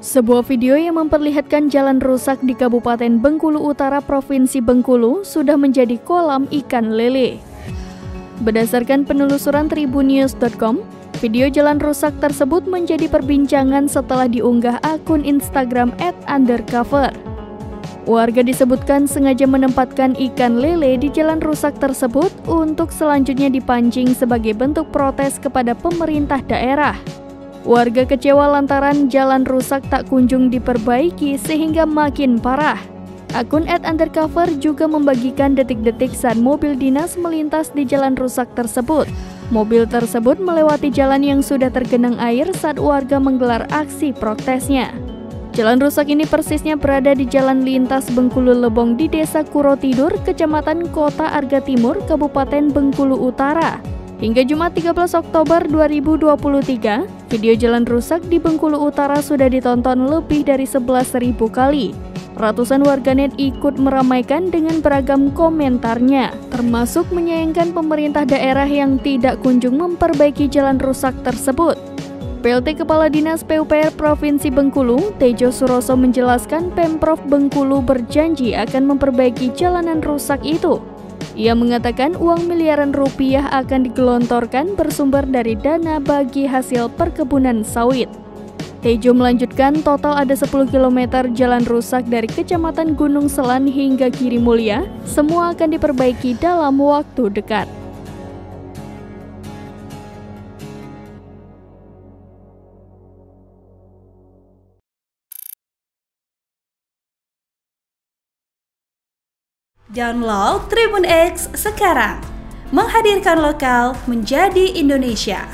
Sebuah video yang memperlihatkan jalan rusak di Kabupaten Bengkulu Utara, Provinsi Bengkulu, sudah menjadi kolam ikan lele. Berdasarkan penelusuran tribunnews.com, video jalan rusak tersebut menjadi perbincangan setelah diunggah akun Instagram @undercover. Warga disebutkan sengaja menempatkan ikan lele di jalan rusak tersebut untuk selanjutnya dipancing sebagai bentuk protes kepada pemerintah daerah. Warga kecewa lantaran jalan rusak tak kunjung diperbaiki sehingga makin parah. Akun @undercover juga membagikan detik-detik saat mobil dinas melintas di jalan rusak tersebut. Mobil tersebut melewati jalan yang sudah tergenang air saat warga menggelar aksi protesnya. Jalan rusak ini persisnya berada di Jalan Lintas Bengkulu Lebong di Desa Kurotidur, Kecamatan Kota Arga Timur, Kabupaten Bengkulu Utara. Hingga Jumat 13 Oktober 2023, video jalan rusak di Bengkulu Utara sudah ditonton lebih dari 11.000 kali. Ratusan warganet ikut meramaikan dengan beragam komentarnya, termasuk menyayangkan pemerintah daerah yang tidak kunjung memperbaiki jalan rusak tersebut. PLT Kepala Dinas PUPR Provinsi Bengkulu, Tejo Suroso menjelaskan Pemprov Bengkulu berjanji akan memperbaiki jalanan rusak itu. Ia mengatakan uang miliaran rupiah akan digelontorkan bersumber dari dana bagi hasil perkebunan sawit. Tejo melanjutkan total ada 10 km jalan rusak dari Kecamatan Gunung Selan hingga Giri Mulia, semua akan diperbaiki dalam waktu dekat. Download Tribun X sekarang, menghadirkan lokal menjadi Indonesia.